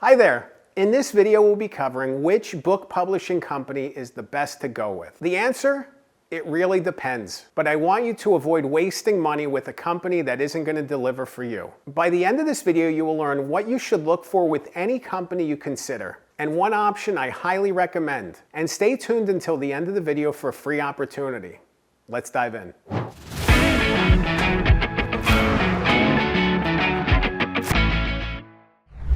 Hi there. In this video, we'll be covering which book publishing company is the best to go with. The answer? It really depends. But I want you to avoid wasting money with a company that isn't going to deliver for you. By the end of this video, you will learn what you should look for with any company you consider, and one option I highly recommend. And stay tuned until the end of the video for a free opportunity. Let's dive in.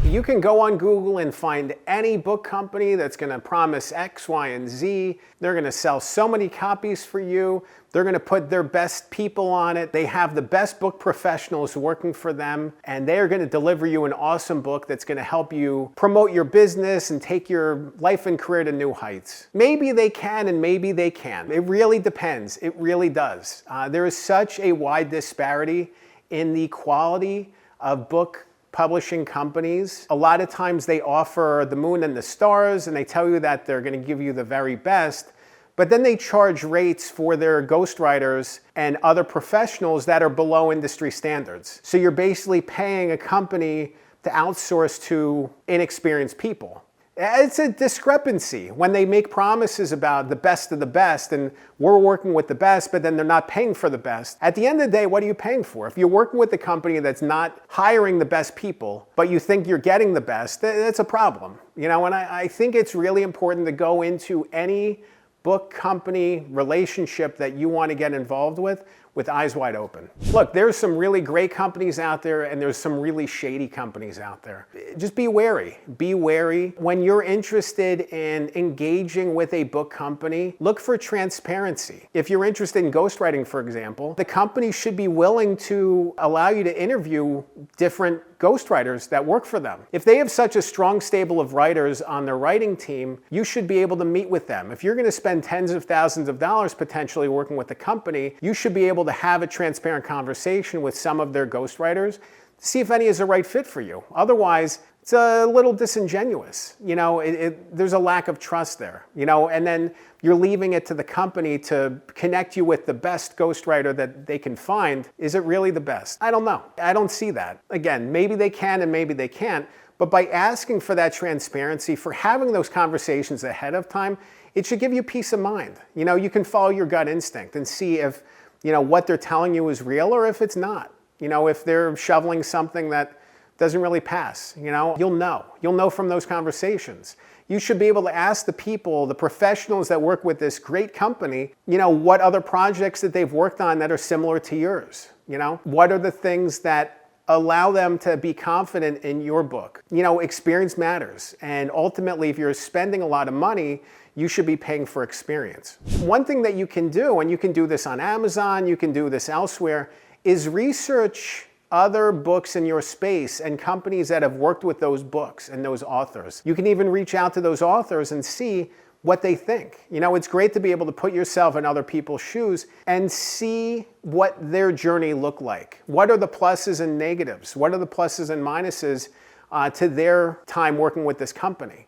You can go on Google and find any book company that's going to promise X, Y, and Z. They're going to sell so many copies for you. They're going to put their best people on it. They have the best book professionals working for them, and they're going to deliver you an awesome book that's going to help you promote your business and take your life and career to new heights. Maybe they can and maybe they can't. It really depends. It really does. There is such a wide disparity in the quality of book publishing companies. A lot of times they offer the moon and the stars and they tell you that they're going to give you the very best, but then they charge rates for their ghostwriters and other professionals that are below industry standards. So you're basically paying a company to outsource to inexperienced people. It's a discrepancy when they make promises about the best of the best and we're working with the best, but then they're not paying for the best. At the end of the day, what are you paying for? If you're working with a company that's not hiring the best people, but you think you're getting the best, that's a problem. You know, and I think it's really important to go into any book company relationship that you want to get involved with eyes wide open. Look, there's some really great companies out there and there's some really shady companies out there. Just be wary. Be wary. When you're interested in engaging with a book company, look for transparency. If you're interested in ghostwriting, for example, the company should be willing to allow you to interview different ghostwriters that work for them. If they have such a strong stable of writers on their writing team, you should be able to meet with them. If you're going to spend tens of thousands of dollars potentially working with a company, you should be able to have a transparent conversation with some of their ghostwriters to see if any is a right fit for you. Otherwise, it's a little disingenuous. You know, there's a lack of trust there, you know, and then you're leaving it to the company to connect you with the best ghostwriter that they can find. Is it really the best? I don't know. I don't see that. Again, maybe they can and maybe they can't, but by asking for that transparency, for having those conversations ahead of time, it should give you peace of mind. You know, you can follow your gut instinct and see if, you know, what they're telling you is real or if it's not. You know, if they're shoveling something that doesn't really pass, you know, you'll know. You'll know from those conversations. You should be able to ask the people, the professionals that work with this great company, you know, what other projects that they've worked on that are similar to yours. You know, what are the things that allow them to be confident in your book? You know, experience matters. And ultimately, if you're spending a lot of money, you should be paying for experience. One thing that you can do, and you can do this on Amazon, you can do this elsewhere, is research other books in your space and companies that have worked with those books and those authors. You can even reach out to those authors and see what they think. You know, it's great to be able to put yourself in other people's shoes and see what their journey looked like. What are the pluses and negatives? What are the pluses and minuses to their time working with this company?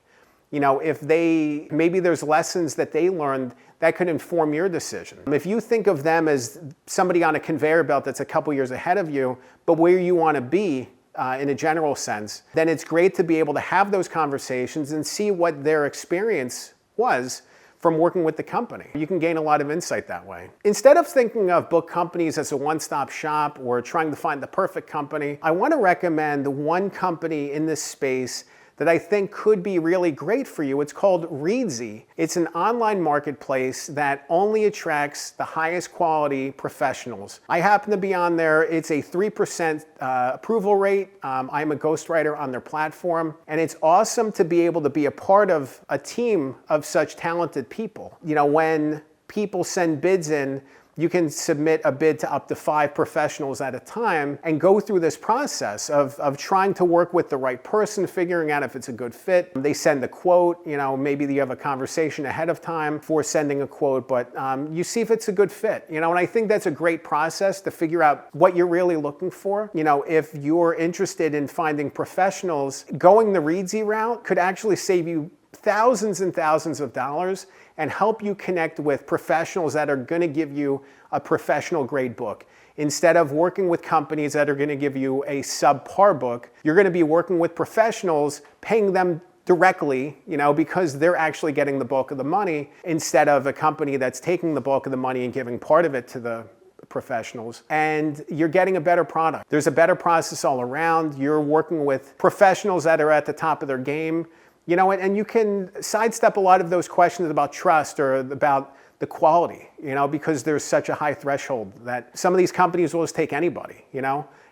You know, if maybe there's lessons that they learned that could inform your decision. If you think of them as somebody on a conveyor belt that's a couple years ahead of you, but where you want to be in a general sense, then it's great to be able to have those conversations and see what their experience was from working with the company. You can gain a lot of insight that way. Instead of thinking of book companies as a one-stop shop or trying to find the perfect company, I want to recommend one company in this space that I think could be really great for you. It's called Reedsy. It's an online marketplace that only attracts the highest quality professionals. I happen to be on there. It's a 3% approval rate. I'm a ghostwriter on their platform, and it's awesome to be able to be a part of a team of such talented people. You know, when people send bids in, you can submit a bid to up to 5 professionals at a time and go through this process of trying to work with the right person, figuring out if it's a good fit. They send a quote, you know, maybe you have a conversation ahead of time for sending a quote, but you see if it's a good fit, you know, and I think that's a great process to figure out what you're really looking for. You know, if you're interested in finding professionals, going the Reedsy route could actually save you thousands and thousands of dollars and help you connect with professionals that are going to give you a professional grade book. Instead of working with companies that are going to give you a subpar book, you're going to be working with professionals, paying them directly, because they're actually getting the bulk of the money, instead of a company that's taking the bulk of the money and giving part of it to the professionals, and you're getting a better product. There's a better process all around. You're working with professionals that are at the top of their game, and you can sidestep a lot of those questions about trust or about the quality, because there's such a high threshold that some of these companies will just take anybody,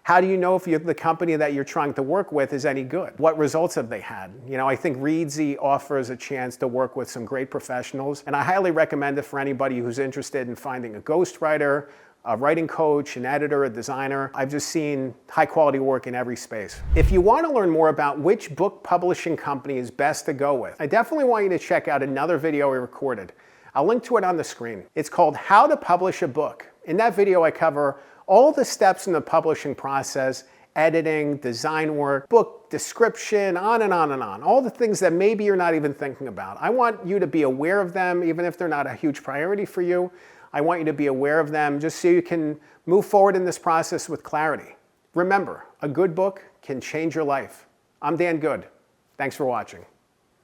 How do you know if the company that you're trying to work with is any good? What results have they had? I think Readsy offers a chance to work with some great professionals, and I highly recommend it for anybody who's interested in finding a ghostwriter, a writing coach, an editor, a designer. I've just seen high quality work in every space. If you want to learn more about which book publishing company is best to go with, I definitely want you to check out another video I recorded. I'll link to it on the screen. It's called How to Publish a Book. In that video, I cover all the steps in the publishing process: editing, design work, book description, on and on and on. All the things that maybe you're not even thinking about. I want you to be aware of them, even if they're not a huge priority for you. I want you to be aware of them just so you can move forward in this process with clarity. Remember, a good book can change your life. I'm Dan Good. Thanks for watching.